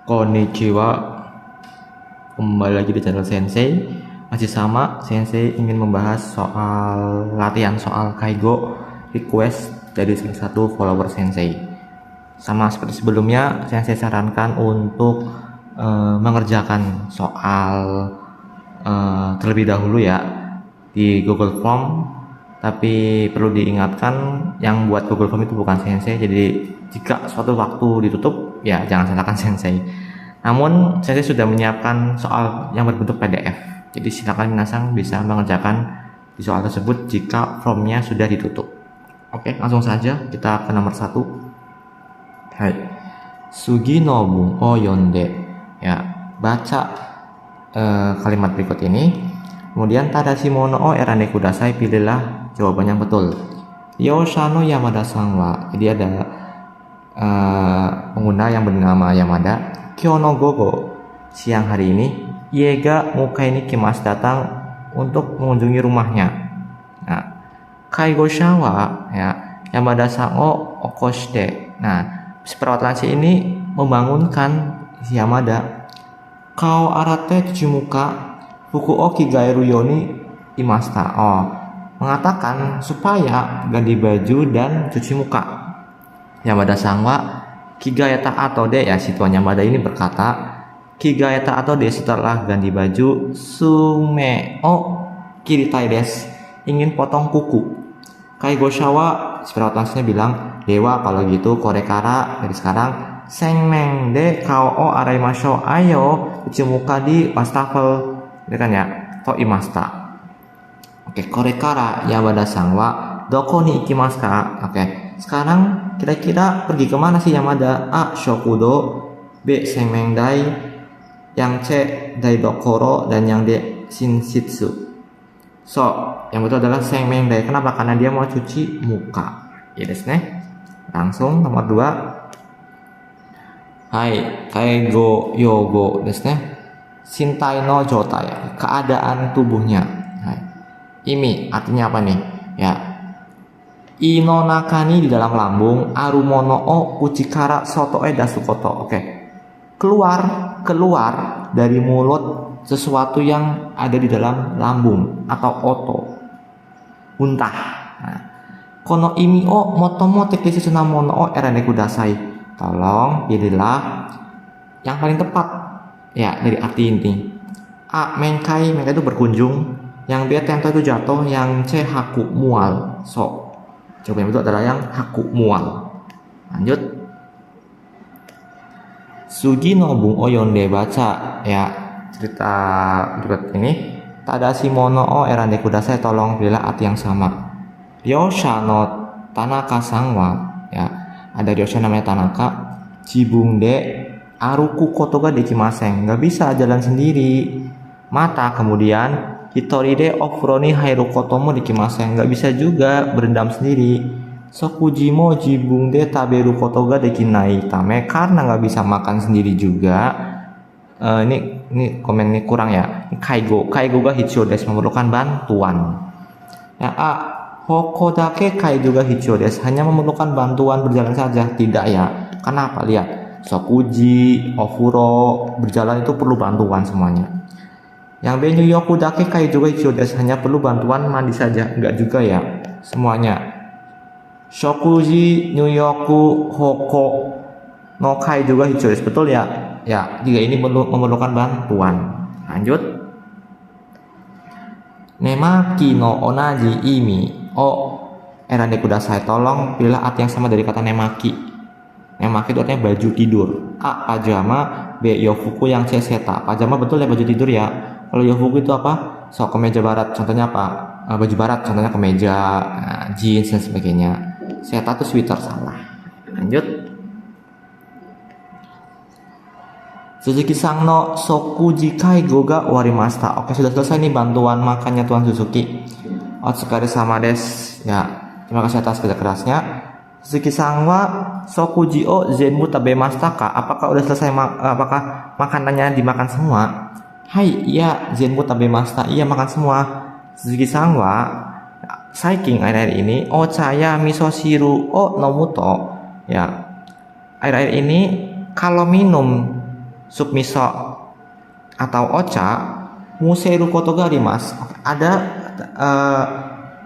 Konnichiwa, kembali lagi di channel Sensei. Masih sama, Sensei ingin membahas soal latihan soal Kaigo request dari salah satu follower Sensei. Sama seperti sebelumnya, Sensei sarankan untuk mengerjakan soal terlebih dahulu ya di Google Form. Tapi perlu diingatkan, yang buat Google Form itu bukan Sensei, jadi jika suatu waktu ditutup, ya jangan salahkan Sensei. Namun Sensei sudah menyiapkan soal yang berbentuk PDF, jadi silakan minasang bisa mengerjakan di soal tersebut jika formnya sudah ditutup. Oke, langsung saja kita ke nomor 1. Hai, Suginobu o yonde, ya baca kalimat berikut ini. Kemudian tadashi mono o erane kudasai, pilihlah jawaban yang betul. Ryosha no Yamada-san wa, jadi ada pengguna yang bernama Yamada. Kyou no gogo, siang hari ini, ie ga mukai ni kimasu, datang untuk mengunjungi rumahnya. Nah, kaigosha wa, ya Yamada-san o okoshite. Nah, perawat lansia ini membangunkan si Yamada. Kao arate cuci muka, fuku o kigaeru yoni imasta. Oh, mengatakan supaya ganti baju dan cuci muka. Yamada-san wa kigaeta atau de, ya si tuan Yamada ini berkata, kigaeta atau de, setelah ganti baju, sume o kiritai desu, ingin potong kuku. Kaigosha wa, si perawat lansianya bilang, dewa kalau gitu korekara, dari sekarang, sengmeng de kao o araimashou, ayo cuci muka di wastafel, ya kan ya, to imasta. Oke, korekara Yamada-san wa doko ni ikimasu ka? Oke, sekarang kira-kira pergi kemana sih Yamada? A. Shokudo, B. Senmengdai, yang C. Daidokoro, dan yang D. Shinshitsu. So, yang betul adalah Senmengdai. Kenapa? Karena dia mau cuci muka. Ya desu ne. Langsung nomor 2. Hai, kaigo yogo desu ne. Shintai no jotai, keadaan tubuhnya. Hai. Imi artinya apa nih? Ya. Ino nakani, di dalam lambung, arumono o uchikara sotoe dasukoto. Oke. Keluar dari mulut sesuatu yang ada di dalam lambung atau oto. Muntah. Nah. Kono imi o motomo tekesi sunamono o erane kudasai. Tolong pilihlah yang paling tepat ya dari arti ini. A. Menkai itu berkunjung. Yang B. Tento itu jatuh. Yang C. Haku mual. So, jawaban yang betul adalah yang haku mual. Lanjut. Suginobu o yonde, baca ya cerita berikut ini. Tadashi mono o erane kudasai, tolong pilihlah arti yang sama. Ryosha no Tanaka-san wa, ya ada Ryosha namanya Tanaka. Jibung de aruku koto ga dekimasen, nggak bisa jalan sendiri. Mata, kemudian hitori de ofuro ni hairu koto mo dekimasen, nggak bisa juga berendam sendiri. Sokuji mo jibung de taberu koto ga dekinai tame, karena nggak bisa makan sendiri juga. Ini komen ini kurang ya. Kaigo ga hichou desu, memerlukan bantuan. Ya, A. Hoko dake kaigo ga hichou desu, hanya memerlukan bantuan berjalan saja. Tidak ya. Kenapa? Lihat. Sokuji, ofuro, berjalan itu perlu bantuan semuanya. Yang B. Nyuyoku dake kaigo ga hichou desu, hanya perlu bantuan mandi saja. Enggak juga ya. Semuanya. Shokuji, nyuyoku, hoko no kaigo ga hichou desu. Betul ya? Ya, jika ini memerlukan bantuan. Lanjut. Nemaki no onaji imi o erane kudasai, tolong pilih arti yang sama dari kata nemaki. Nemaki itu artinya baju tidur. A. Pajama, B. Yofuku, yang C. Seta. Pajama betul ya, baju tidur ya. Kalau yofuku itu apa? So, kemeja barat, contohnya apa? Baju barat, contohnya kemeja, jeans dan sebagainya. Seta itu sweater, salah. Lanjut. Suzuki-san no sokuji kaigo ga warimashita. Oke, sudah selesai nih bantuan makannya Tuan Suzuki. Otsukare sama des. Ya, terima kasih atas kerja kerasnya. Suzuki-san wa sokuji o zenbu tabemashita ka. Apakah udah selesai apakah makanannya dimakan semua? Hai, iya zenbu tabemashita. Iya, makan semua. Suzuki-san wa saikin, akhir-akhir ini ochaya miso shiru o nomuto. Ya, akhir-akhir ini kalau minum sup miso atau ocha, museru koto ga arimasu. Ada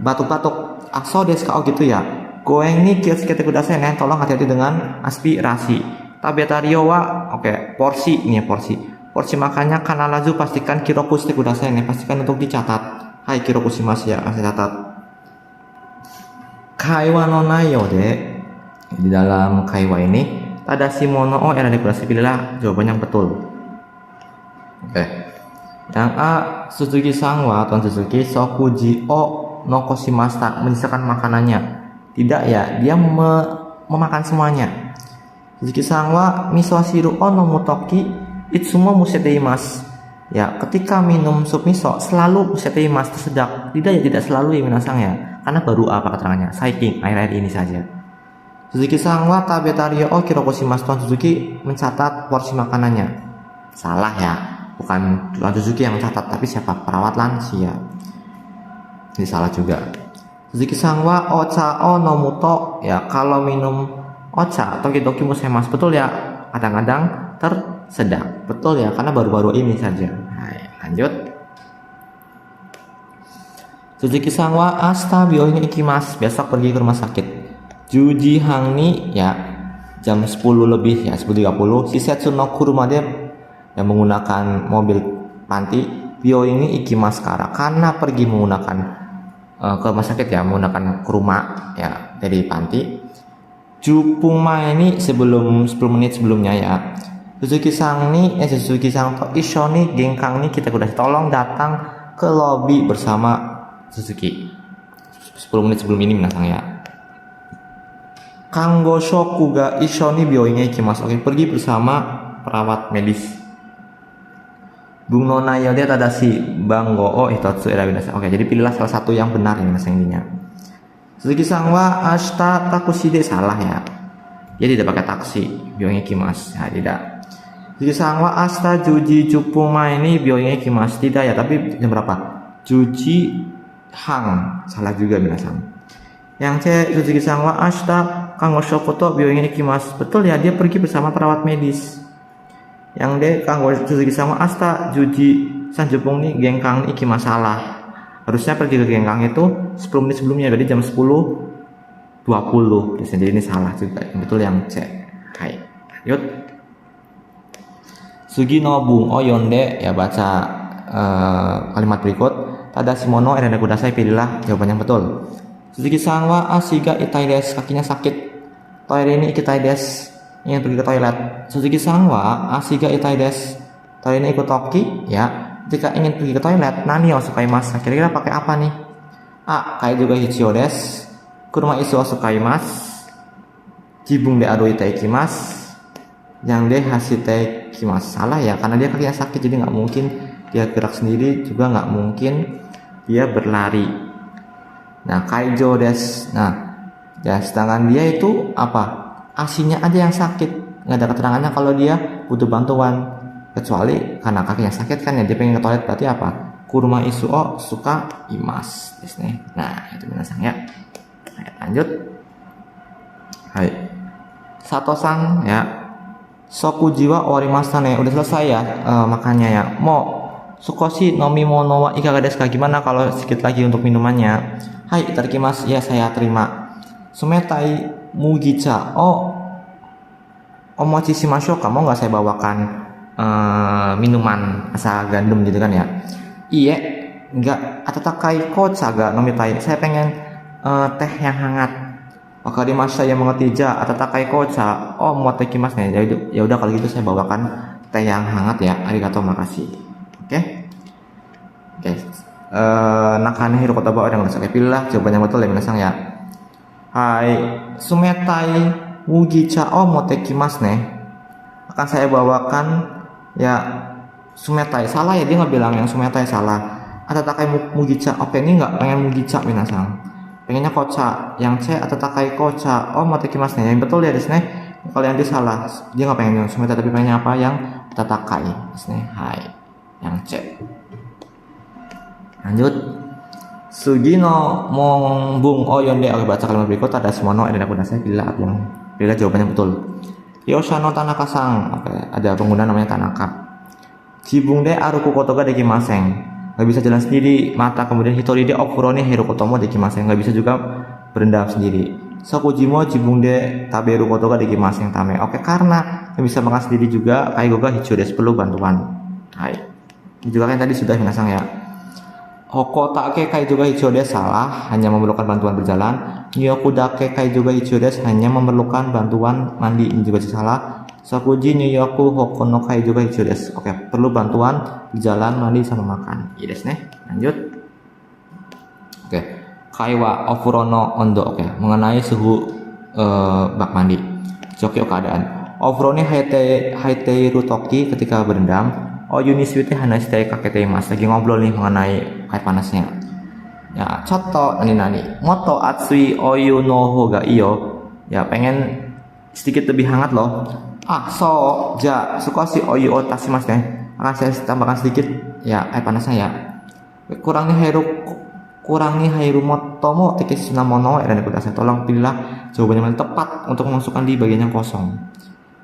batuk-batuk. Aso desu ka, gitu ya. Goeng ni kiyoshikete kudasai ne, tolong hati-hati dengan aspirasi. Tabetario wa, porsi, ini ya porsi. Porsi makannya kanalazu pastikan kiroku shite kudasai ne, pastikan untuk dicatat. Hai, kiroku shimasu ya, saya catat. Kaiwa no naiyo de, di dalam kaiwa ini tadashi mono o erade kudasai, pilihlah jawaban yang betul. Yang A, Suzuki-san wa Tuan Suzuki sokuji o nokoshimashita, menyisakan makanannya. Tidak ya, dia memakan semuanya. Suzuki-san wa miso shiru o nomutoki itsumo museteimasu. Ya, ketika minum sup miso selalu museteimasu, tersedak. Tidak ya, tidak selalu ya minasang ya. Karena baru apa keterangannya? Saikin, akhir-akhir ini saja. Suzuki-san wa tabetario o kirokoshimasu. Tuan Suzuki mencatat porsi makanannya. Salah ya, bukan Tuan Suzuki yang mencatat, tapi siapa? Perawat lansia. Ini salah juga. Suzuki-san wa ocha o nomuto, ya kalau minum ocha toki-toki musaimasu. Betul ya, kadang-kadang tersedak. Betul ya, karena baru-baru ini saja. Hai, lanjut. Suzuki-san wa asta byoin ikimasu, besok pergi ke rumah sakit. Juji hang ni, ya jam 10 lebih ya, 10.30. Shisetsu no kuruma de, yang menggunakan mobil panti. Byoin ni ikimasu kara, karena pergi menggunakan ke rumah sakit ya, menggunakan kuruma ya dari panti. Jupuma ini sebelum 10 menit sebelumnya ya. Suzuki-san to isho ni genkang ni kita udah tolong datang ke lobi bersama Suzuki. 10 menit sebelum ini minasang ya. Kanggo shoku ga isho ni byoin ikimasu. Pergi bersama perawat medis. Bung nona yode tadashi banggo o hitotsu erabi nasai. Jadi pilihlah salah satu yang benar ini minasang ininya. Suzuki-san wa ashita takushide, salah ya. Dia tidak pakai taksi, byoin ikimasu. Ya, tidak. Suzuki-san wa ashita juji jupuma ini byoin ikimasu. Tidak ya, tapi jam berapa? Juji hang, salah juga minasang. Yang C, Suzuki-san wa ashita kanggo shokoto byoin ikimasu. Betul ya, dia pergi bersama perawat medis. Yang D, kanggo Suzuki-san wa ashita juji sanjupung ni genkang ni ikimasu, salah. Harusnya pergi ke genkang itu 10 menit sebelumnya, jadi jam 10.20. Jadi ini salah juga. Yang betul yang C. Hai, lanjut. Sugi no bung o yonde, ya baca kalimat berikut. Tadashi mono erade kudasai, pilihlah jawaban yang betul. Suzuki-san wa ashiga itai desu, kakinya sakit. Toire ni ikitai desu, ingin pergi ke toilet. Suzuki-san wa ashiga itai desu, toire ni ikutoki, ya. Jika ingin pergi ke toilet, nani o sukaimasu, kira-kira pakai apa nih? A, kai juga hichio desu, kuruma isu o sukaimasu, jibung de aru ite ikimasu. Yang D, hashite ikimasu. Salah ya, karena dia kakinya sakit, jadi nggak mungkin dia gerak sendiri, juga nggak mungkin dia berlari. Nah, kaijo desu. Nah, ya sedangkan dia itu apa? Asinya aja yang sakit, nggak ada keterangannya kalau dia butuh bantuan. Kecuali karena kakinya sakit kan ya, dia pengen ke toilet, berarti apa? Kuruma isu o suka imas. Nah, itu minasang ya. Hai, lanjut. Hai. Sato-san ya. Soku jiwa orimashita ne. Udah selesai ya makannya ya. Mo sukoshi nomimono wa ikaga desu ka? Gimana kalau sedikit lagi untuk minumannya? Hai, itadakimasu. Ya, saya terima. Sumetai mugicha o omochi shimashou ka? Mau nggak saya bawakan minuman asal gandum gitu kan ya? Iya, enggak. Atatakai kocha ga nomitai. Saya pengen teh yang hangat. Wakarimashita, yang mengerti. Ja, atatakai kocha o motekimasu ne. Ya udah kalau gitu saya bawakan teh yang hangat ya. Arigatou, makasih. Oke. Nakane hirokota ba orang nggak pilih jawaban yang betul ya minasang ya. Hai, sumetai mugicha o motekimasu ne. Akan saya bawakan ya sumetai. Salah ya, dia nggak bilang yang sumetai, salah. Atatakai mugicha. Oke, ini nggak pengen mugicha minasang, pengennya kocha. Yang C, atatakai kocha o motekimasu ne. Yang betul ya desne. Kalau yang D salah, dia nggak pengen yang sumetai, tapi pengennya apa? Yang atatakai desne. Hai, yang C. Lanjut. Sugino mongbung o yonde. Oke, baca kalimat berikut. Ada semono ada kudasai, pilih jawaban yang betul. Ryoshano Tanaka-sang. Oke, ada pengguna namanya Tanaka. Jibung de aruku kotoga dekimaseng. Nggak bisa jalan sendiri. Mata kemudian hitori de ofuro ni hirokotomo dekimaseng. Nggak bisa juga berendam sendiri. Sokujimo jibung de taberu kotoga dekimaseng tame. Oke, karena nggak bisa makan sendiri juga, kaigoga hicho desu, perlu bantuan. Hai. Ini juga kan tadi sudah minasang ya. Hoko take kai juga hicho desu salah, hanya memerlukan bantuan berjalan. Nyoku dake kai juga hicho desu, hanya memerlukan bantuan mandi, ini juga salah. Sakuji nyoku hoko no kai juga hicho desu. Oke, perlu bantuan berjalan, mandi sama makan. Iya desu ne. Lanjut. Oke. Kai wa ofuro no ondo. Oke, mengenai suhu bak mandi. Jokyo keadaan. Ofuro ni haite rutoki ketika berendam. Oh Yuniswite hanashite kakete mas, lagi ngobrol nih mengenai air panasnya. Ya, contoh nani moto atsui oyu no hoga iyo. Ya, pengen sedikit lebih hangat loh. Sukoshi oyu o tashimasu ne. Akan saya tambahkan sedikit ya air panasnya ya. Kurangi hairu motomo tekesi namono dan kudasai. Tolong pilihlah jawaban yang tepat untuk memasukkan di bagian yang kosong.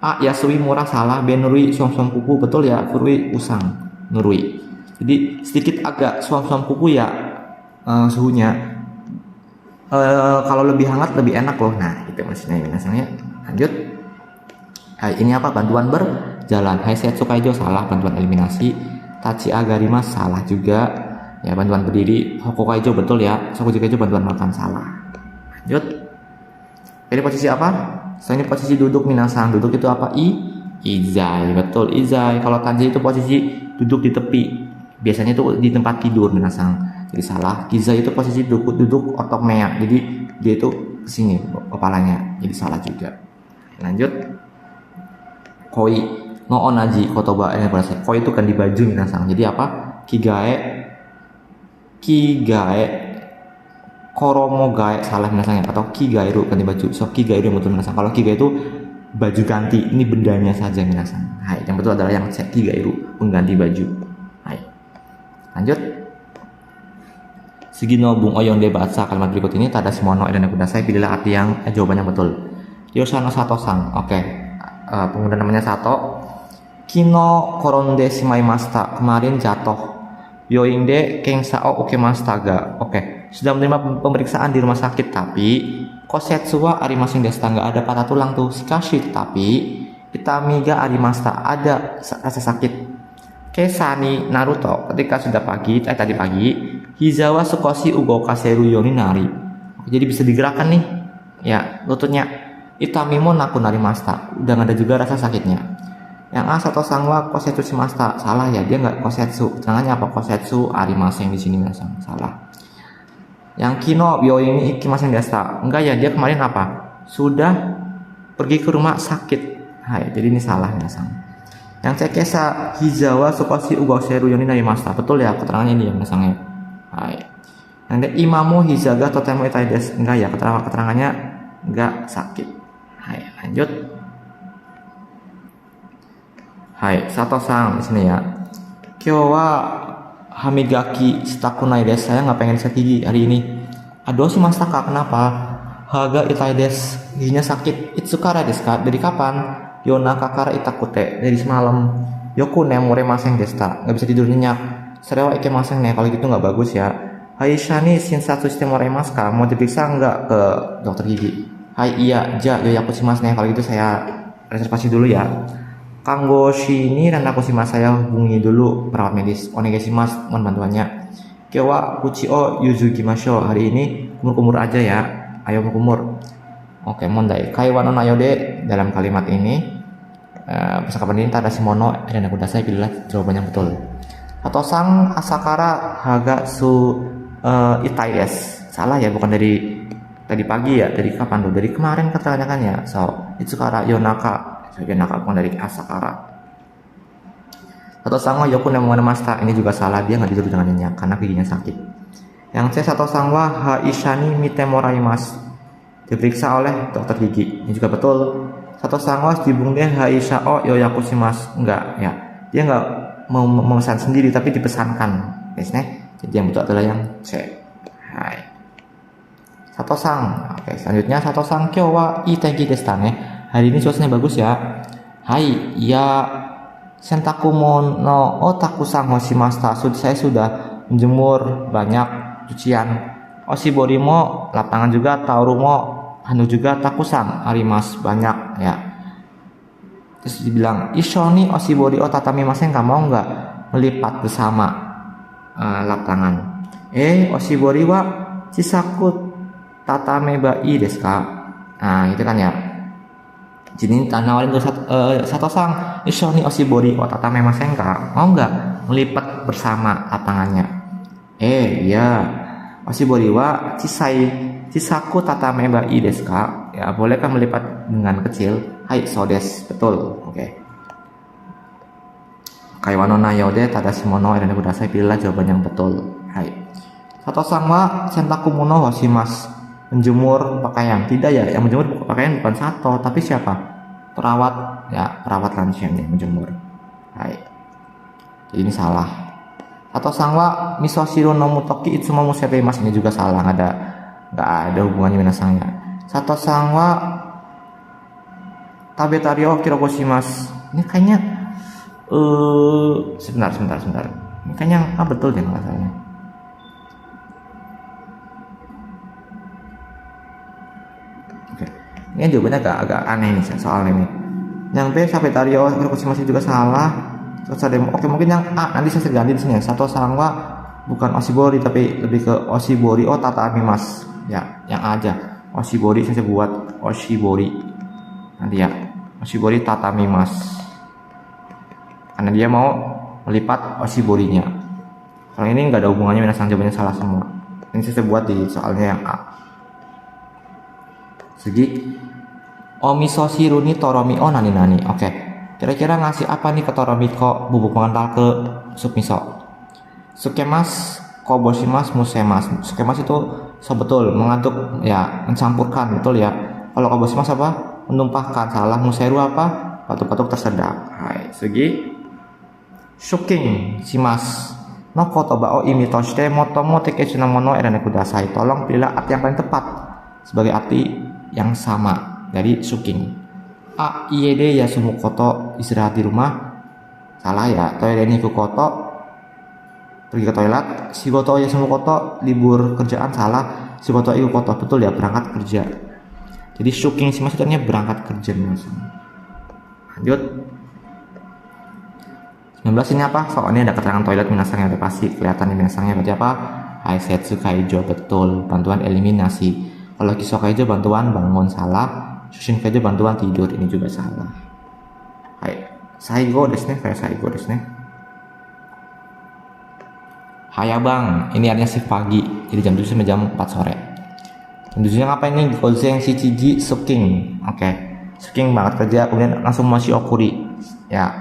Yasui murah salah, B nurui suam-suam kuku, betul ya, furui usang nurui. Jadi sedikit agak suam-suam kuku ya suhunya. Kalau lebih hangat lebih enak loh. Nah, itu maksudnya. Lanjut. Ini apa? Bantuan berjalan. Haisetsu kaijo salah, bantuan eliminasi. Tachi agarimas salah juga. Ya, bantuan berdiri. Hoko kaijo betul ya. Sokuji kaijo bantuan makan salah. Lanjut. Ini posisi apa? Ini posisi duduk minasang. Duduk itu apa? Izai. Betul, izai. Kalau tanji itu posisi duduk di tepi. Biasanya itu di tempat tidur minasang. Jadi salah. Kizai itu posisi duduk otok mea. Jadi dia itu kesini kepalanya. Jadi salah juga. Lanjut. Koi no onaji kotoba ini berasa. Koi itu kan di baju minasang. Jadi apa? Kigae koromo gae salah minasang atau kigairu ganti baju. So kigairu yang betul minasang. Kalau kigai itu baju ganti, ini bendanya saja minasang. Hai, yang betul adalah yang kigairu, pengganti baju. Hai. Lanjut. Sugino bung oyong de baca kalimat berikut ini tada simono dan kudasai, pilihlah arti yang jawaban yang betul. Yoshano Sato sang. Oke. Pengguna namanya Sato. Kino koronde shimaimashita. Kemarin jatuh. Yoing de kengsao ukemashita ga. Oke. Sudah menerima pemeriksaan di rumah sakit, tapi kosetsu wa arimasen desta, nggak ada patah tulang tuh. Shikashi, tapi itami ga arimashita, ada rasa sakit. Kesani Naruto, ketika sudah tadi pagi, hizawa sukoshi ugo kaseru yoni nari. Jadi bisa digerakkan nih, ya lututnya. Itami mo naku narimashita, udah nggak ada juga rasa sakitnya. Yang A Sato sangwa kosetsu shimashita, salah ya, dia nggak kosetsu. Jangannya apa kosetsu arimasen di sini minasang, salah. Yang kino bio ini ikimasen desta, enggak ya, dia kemarin apa? Sudah pergi ke rumah sakit. Hai, jadi ini salah minasang. Yang cekesa hizawa sukoshi ugo seru yoni narimashita, betul ya, keterangannya ini ya minasangnya. Hai. Yang de imamu hizaga totemo itai desu, enggak ya, keterangannya enggak sakit. Hai, lanjut. Hai, Sato sang di sini ya. Kyo wa hamigaki shitakunai desu, saya nggak pengen sikat gigi hari ini. Aduh sih mas taka, kenapa? Haga itai desu, giginya sakit. Itsukara desu ka, dari kapan? Yonaka kara itakute, dari semalam. Yoku ne muremasen desu ta, nggak bisa tidur nyenyak. Serewa ikemasen ne, kalau gitu nggak bagus ya. Hai shani shinsatsu shite moraimasu ka, mau diperiksa nggak ke dokter gigi? Hai iya, yoyaku shimasu ne, kalau gitu saya reservasi dulu ya. Kanggoshi ini dan aku saya hubungi dulu perawat medis. Onegaishimasu, mohon bantuannya. Kewa kuchi o yuzu gimasho, hari ini kumur-kumur aja ya. Ayo kumur. Oke, mondai. Kaiwa no nayode, dalam kalimat ini percakapan ini tada shimono dan aku dasai, pilihlah jawaban yang betul. Atau sang asakara haga su itai desu. Salah ya, bukan dari tadi pagi ya. Dari kapan tuh? Dari kemarin keterangan ya. So, itsukara yonaka. Yonaka bukan dari asakara. Sato sangwa yoku nemonemashita, ini juga salah, dia nggak tidur dengan nyenyak karena giginya sakit. Yang C Sato sangwa haishani mitemoraimasu, diperiksa oleh dokter gigi, ini juga betul. Sato sangwa jibung de haisha o yoyaku shimasu, enggak ya, dia nggak mau memesan sendiri tapi dipesankan, jadi yang betul adalah yang C. Hai. Sato sang, oke, selanjutnya Sato sang kyo wa itegi desu ne. hari ini cuacanya bagus ya. Hai, ya sentaku mono otaku-san hoshimashita. Saya sudah menjemur banyak cucian. Oshibori mo lapangan juga, tauru mo hanu juga, takusan arimas banyak ya. Terus dibilang ishoni oshibori o tatamimasen, kamu mau nggak melipat bersama lapangan? Oshibori wa chisaku tatameba ii desu ka? Nah gitu kan ya. Jadi nawarin tuh satu sang ishoni oshibori o tatamemasen ka? Mau nggak melipat bersama lapangannya? Iya. Oshibori wa chisaku tatameba ii desu ka? Ya, bolehkah melipat dengan kecil? Hai, so desu. Betul. Oke. Kaiwa no nayo de tadashi mono iranen kudasai, pilihlah jawaban yang betul. Hai. Sato-san wa sentaku mono hoshimasu. Menjemur pakaian. Tidak ya, yang menjemur pakaian bukan Sato, tapi siapa? Perawat ya, perawat lansianya menjemur. Hai. Jadi ini salah. Sato-san wa misoshiru no mutoki itsumo musebeimasu, ini juga salah, nggak ada hubungannya minasangnya. Sato-san wa tabetari o kirogoshimasu. Ini kayaknya sebentar. Ini kayaknya betul deh masalahnya. Oke. Ini jawabannya agak aneh nih soal ini. Yang B tabetari o kirogoshimasu juga salah. Oke, mungkin yang A nanti saya ganti di sini. Sato-san wa bukan oshibori tapi lebih ke oshibori o tatamimasu. Ya, yang A aja. Oshibori saya buat oshibori. Nanti ya, oshibori tatamimasu. Karena dia mau melipat oshiborinya. Kalau ini nggak ada hubungannya, minasang jawabannya salah semua. Ini saya buat di soalnya yang A. Segi omisoshiru ni toromi o nani. Oke. Kira-kira ngasih apa nih ke toromiko, bubuk pengental ke sup miso? Sukemas, koboshimas, musemas. Sukemas itu sebetul mengaduk ya, mencampurkan, betul ya. Kalau koboshimas apa? Menumpahkan. Salah. Museru apa? Batuk-batuk tersedak. Hai, segi shuking shimas no kotoba o imi to shite motomo teketsu na mono erane kudasai. Tolong pilih arti yang paling tepat sebagai arti yang sama dari shuking. A iede yasumu koto, istirahat di rumah. Salah ya. Toilet ni koto, pergi ke toilet. Shigoto yasumu koto, libur kerjaan. Salah. Shigoto iku koto, betul ya, berangkat kerja. Jadi shuking sih maksudnya berangkat kerja. Lanjut. 19 ini apa? Soalnya ada keterangan toilet minasangnya, udah pasti kelihatan di minasangnya berarti apa? Haisetsu kaijo, betul, bantuan eliminasi. Kalau kiso kaijo bantuan bangun, salah. Shushin kaijo bantuan tidur, ini juga salah. Hai, saigo desu ne, kayak saigo desu ne. Hayabang, ini artinya shift pagi. Jadi jam 7 sampai jam 4 sore. Jam 7 ngapain nih? Gozen shichiji suking. Oke. Suking banget kerja, kemudian langsung moshi okuri. Ya,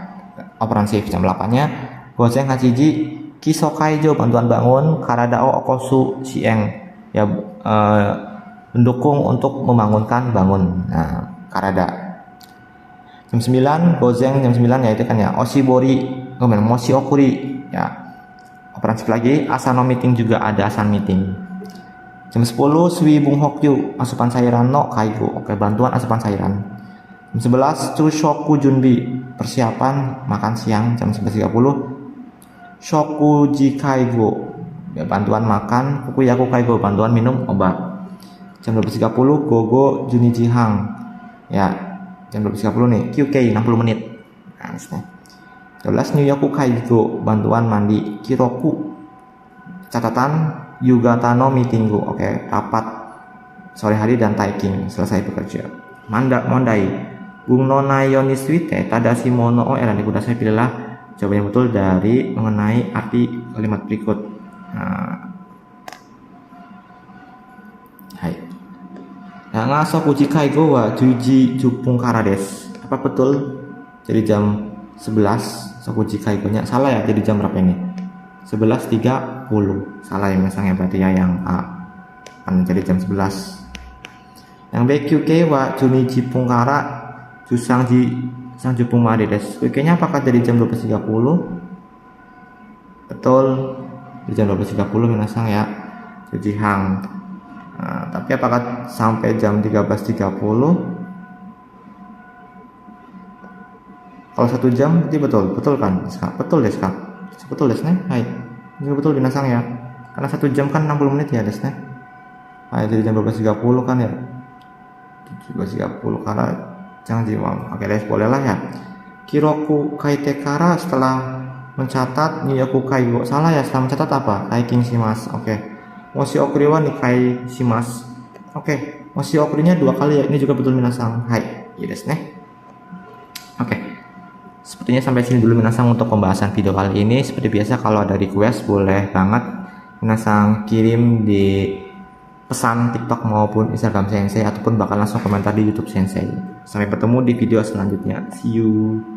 operansif. Jam 8-nya gozen hachiji kiso kaijo, bantuan bangun. Karada o okosu sieng. Ya, mendukung untuk membangunkan bangun. Nah, karada. Jam 9 gozen, jam 9 ya itu kan ya oshibori, kemudian moshi okuri ya. Operansif lagi. Asano meeting juga ada asan meeting. Jam 10 suibung hokyu, asupan cairan no kaigo. Oke, bantuan asupan cairan. Jam 11 chushoku junbi, persiapan makan siang. Jam 11.30 shokuji kaigo, ya, bantuan makan. Fukuyaku kaigo, bantuan minum obat. Jam 12.30 gogo juniji hang. Ya, jam 12.30 nih QK 60 menit. Nah, 12 nyuyaku kaigo, bantuan mandi. Kiroku, catatan. Yugatano meetinggu. Oke, rapat sore hari dan taiking, selesai bekerja. Mondai. Bung nona yoni suite tadashi mono o erane kudasai, pilihlah jawaban yang betul dari mengenai arti kalimat berikut. Nah, hai. Nah, sokuji kaigo wa juji jupung karades. Apa betul? Jadi jam 11 sokuji kaigonya. Salah ya, jadi jam berapa ini? 11.30. Salah yang misalnya berarti ya yang A. Kan jadi jam 11. Yang B QK wa junichi pungkara jusangji sang jupung marides. QK-nya apakah jadi jam 12.30? Betul. Di jam 12.30 minasang ya. Jadi hang. Nah, tapi apakah sampai jam 13.30? Kalau 1 jam berarti betul kan? Betul desu ka? Betul desu ne. Hai. Ini betul binasang ya. Karena 1 jam kan 60 menit ya desu ne. Hai, jadi jam 12.30 kan ya. 12.30 karena jangan jiwang. Oke guys, boleh lah ya. Kiroku kaite kara setelah mencatat nyoku kaigo. Salah ya, setelah mencatat apa? Kaikin shimasu. Oke. Moshi okuri wa nikai shimasu. Oke. Moshi okurinya 2 kali ya. Ini juga betul minasang. Hai. Iya desu ne. Oke. Sepertinya sampai sini dulu minasang untuk pembahasan video kali ini. Seperti biasa kalau ada request boleh banget minasang kirim di pesan TikTok maupun Instagram Sensei ataupun bahkan langsung komentar di YouTube Sensei. Sampai bertemu di video selanjutnya. See you.